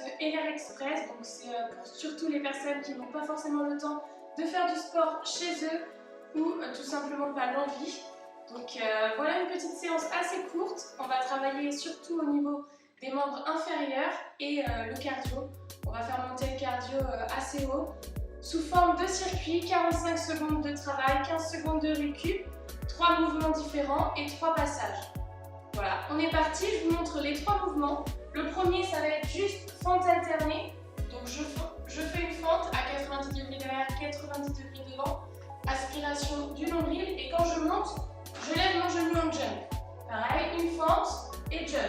de LR Express, donc c'est pour surtout les personnes qui n'ont pas forcément le temps de faire du sport chez eux ou tout simplement pas l'envie. Donc voilà une petite séance assez courte. On va travailler surtout au niveau des membres inférieurs et le cardio. On va faire monter le cardio assez haut sous forme de circuit, 45 secondes de travail, 15 secondes de récup, 3 mouvements différents et 3 passages. Voilà, on est parti, je vous montre les 3 mouvements. Le premier, ça va être juste fente alternée. Donc je fais une fente à 90 degrés derrière, 90 degrés devant. Aspiration du nombril et quand je monte, je lève mon genou en jump. Pareil, une fente et jump.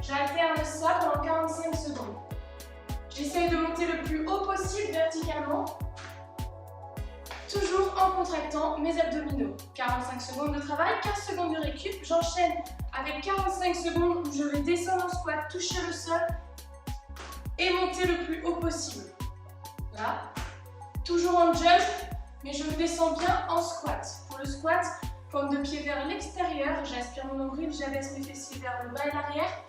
J'alterne ça pendant 45 secondes. J'essaye de monter le plus haut possible verticalement, toujours en contractant mes abdominaux. 45 secondes de travail, 15 secondes de récup. J'enchaîne avec 45 secondes où je vais descendre en squat, toucher le sol et monter le plus haut possible. Là, toujours en jump, mais je me descends bien en squat. Pour le squat, paume de pied vers l'extérieur, j'aspire mon nombril, j'abaisse mes fessiers vers le bas et l'arrière.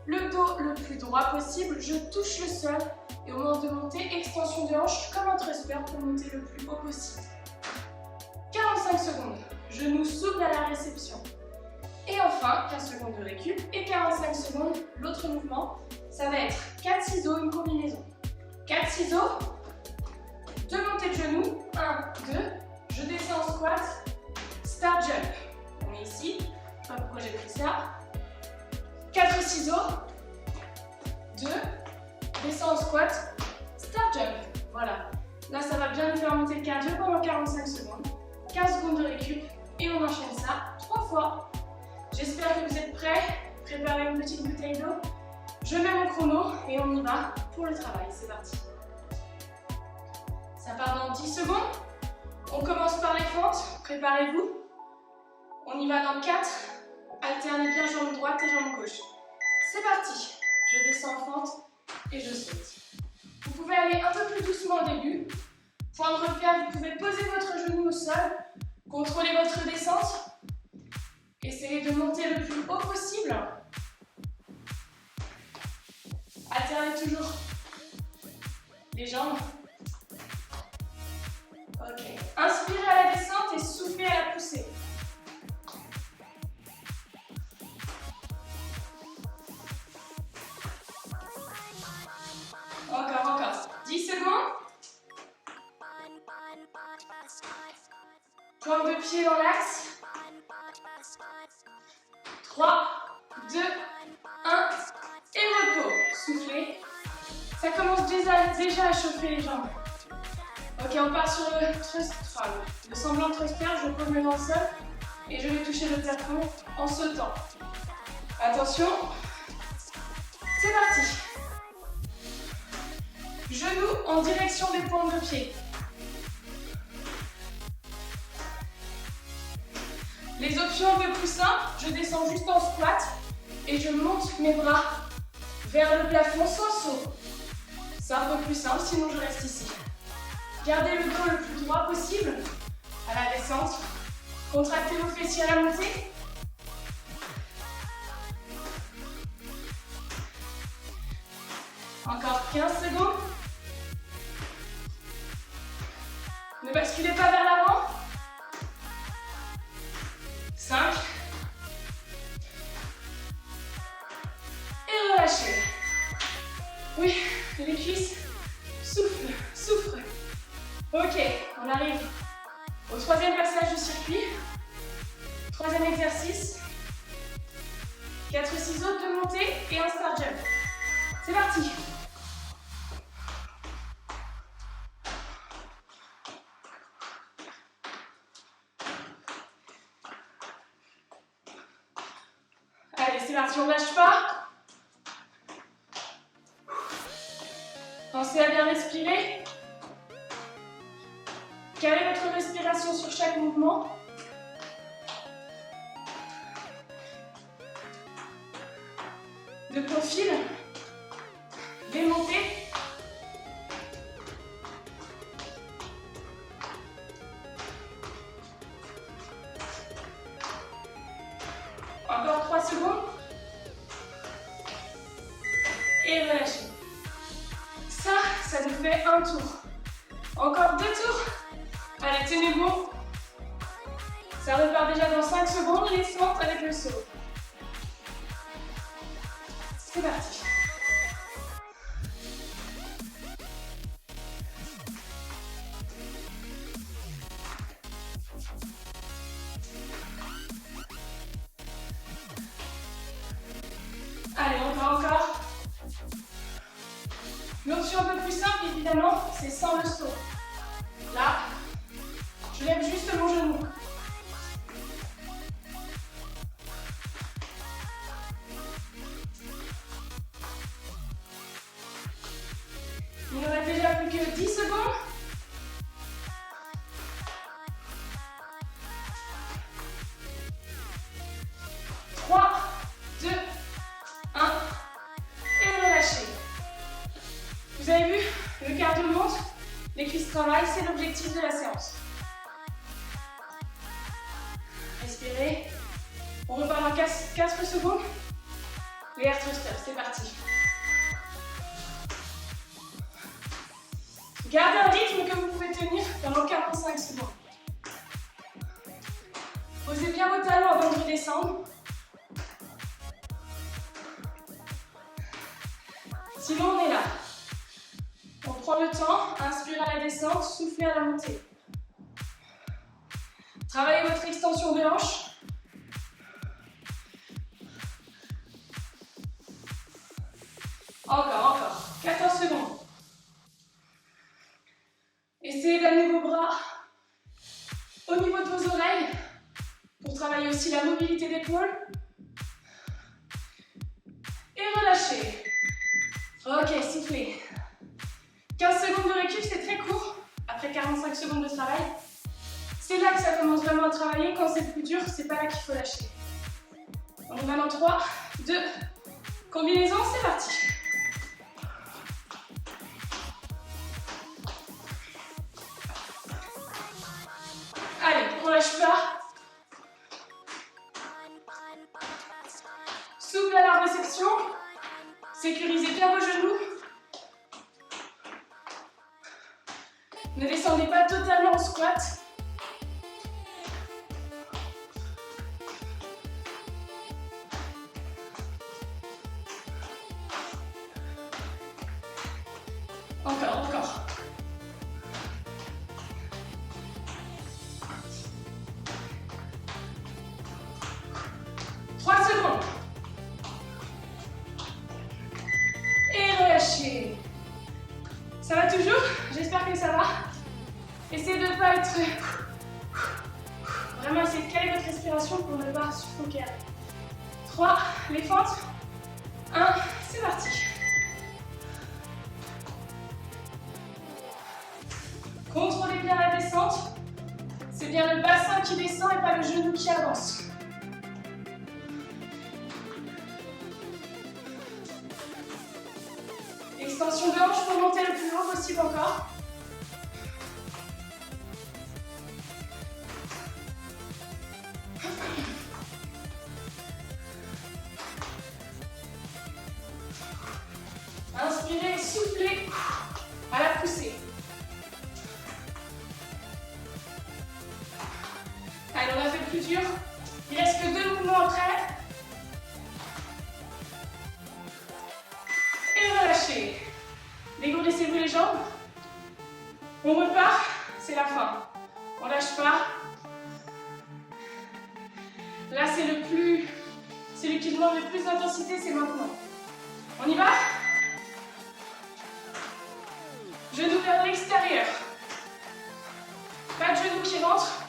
Le dos le plus droit possible, je touche le sol et au moment de monter, extension de hanche comme un thruster pour monter le plus haut possible. 45 secondes, genou souple à la réception. Et enfin, 15 secondes de récup et 45 secondes, l'autre mouvement, ça va être 4 ciseaux, une combinaison. 4 ciseaux, 2 montées de genoux, 1, 2, je descends en squat, start jump. On est ici, je sais pas pourquoi j'ai pris ça. 4 ciseaux, 2, descends en squat, start jump. Voilà, là ça va bien nous faire monter le cardio pendant 45 secondes. 15 secondes de récup et on enchaîne ça 3 fois. J'espère que vous êtes prêts. Préparez une petite bouteille d'eau. Je mets mon chrono et on y va pour le travail. C'est parti. Ça part dans 10 secondes. On commence par les fentes. Préparez-vous. On y va dans 4. Alternez bien jambe droite et jambe gauche. C'est parti. Je descends en fente et je saute. Vous pouvez aller un peu plus doucement au début. Point de repère, vous pouvez poser votre genou au sol. Contrôlez votre descente. Essayez de monter le plus haut possible. Alternez toujours les jambes. Ok. Inspirez à la descente et soufflez à la poussée. Encore. 10 secondes. Pointe de pied dans l'axe. 3, 2, 1 et repos. Soufflez. Ça commence déjà à chauffer les jambes. Ok, on part sur le semblant thruster. Je pose mes mains au sol et je vais toucher le plafond en sautant. Attention. C'est parti. Genoux en direction des pointes de pied. Les options de coussin, je descends juste en squat et je monte mes bras vers le plafond sans saut. C'est un peu plus simple, sinon je reste ici. Gardez le dos le plus droit possible à la descente. Contractez vos fessiers à la montée. Encore 15 secondes. Ne basculez pas vers l'avant. 5. Et relâchez. Oui, les cuisses souffrent. Ok, on arrive au 3e passage du circuit. 3e exercice. 4 ciseaux, 2 montées et un start jump. C'est parti. Allez, c'est parti, on ne lâche pas. Pensez à bien respirer. Calez votre respiration sur chaque mouvement. De profil, démontez. Encore 3 secondes. Et relâchez. Ça nous fait un tour. Encore 2 tours. Allez, tenez bon. Ça repart déjà dans 5 secondes. Les fentes avec le saut. C'est parti. Allez, encore. L'option un peu plus simple, évidemment, c'est sans le saut. Là, je lève juste mon genou. Il ne reste déjà plus que 10 secondes. Trois, 2, 1. Et relâchez. Vous avez vu, le cardio monte, les cuisses travaillent, c'est l'objectif de la séance. Respirez. On repart dans 4 secondes. Les air thrusters, c'est parti. Gardez un rythme que vous pouvez tenir pendant 45 secondes. Posez bien vos talons avant de redescendre. Sinon, on est là. On prend le temps, inspire à la descente, soufflez à la montée. Travaillez votre extension de hanche. Encore. 14 secondes. Essayez d'amener vos bras au niveau de vos oreilles pour travailler aussi la mobilité d'épaule. Et relâchez. Ok, soufflez. 15 secondes de récup, c'est très court. Après 45 secondes de travail, c'est là que ça commence vraiment à travailler. Quand c'est plus dur, c'est pas là qu'il faut lâcher. On y va dans 3, 2, combinaison, c'est parti. Allez, on lâche pas. Souple à la réception. Sécurisez bien vos genoux. Ne descendez pas totalement en squat. Encore. 3 secondes. Et relâchez. Ça va toujours? J'espère que ça va. Essayez de ne pas être... Vraiment, essayez de caler votre respiration pour ne pas suffoquer. 3, les fentes. 1, c'est parti. Contrôlez bien la descente. C'est bien le bassin qui descend et pas le genou qui avance. Extension de hanche pour monter le plus haut possible encore. Inspirez, soufflez à la poussée. Allez, on a fait le plus dur. Il reste que 2 mouvements après. Et relâchez. Dégourdissez-vous les jambes. On repart, c'est la fin. On lâche pas. Là, c'est celui qui demande le plus d'intensité, c'est maintenant. On y va? Genoux vers l'extérieur. Pas de genoux qui rentrent.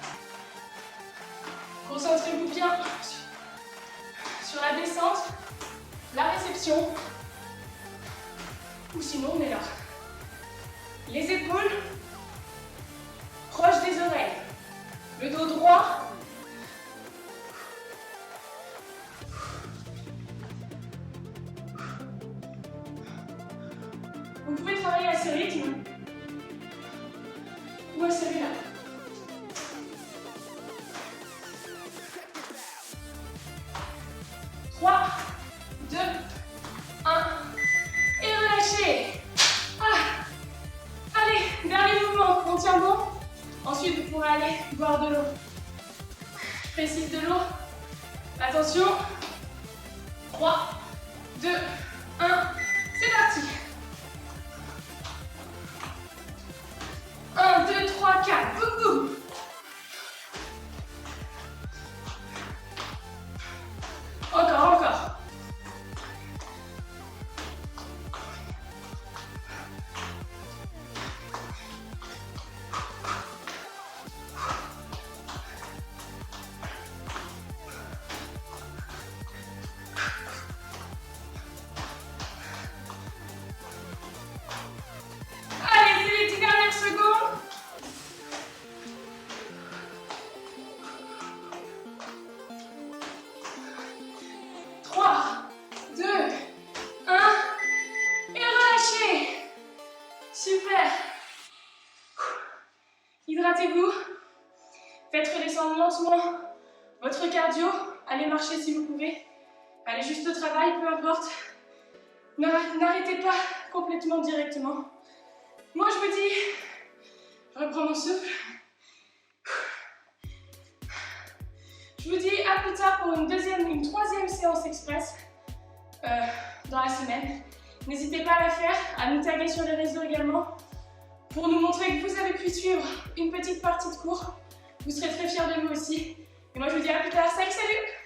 Concentrez-vous bien sur la descente, la réception. Ou sinon, on est là. Les épaules proches des oreilles. Le dos droit. Vous pouvez travailler à ce rythme ou à celui-là. 3, 2, 1 et relâchez. aller boire de l'eau. Je précise de l'eau. Attention. 3, 2, 1. C'est parti. 1, 2, 3, 4. Boum, boum. Encore, encore. Allez, c'est les 10 dernières secondes. Trois, 2, 1. Et relâchez. Super. Hydratez-vous. Faites redescendre lentement votre cardio. Allez marcher si vous pouvez. Allez juste au travail, peu importe. N'arrêtez pas complètement directement. Moi, je vous dis, je reprends mon souffle. Je vous dis à plus tard pour une troisième séance express dans la semaine. N'hésitez pas à la faire, à nous taguer sur les réseaux également pour nous montrer que vous avez pu suivre une petite partie de cours. Vous serez très fiers de vous aussi. Et moi, je vous dis à plus tard. Salut, salut!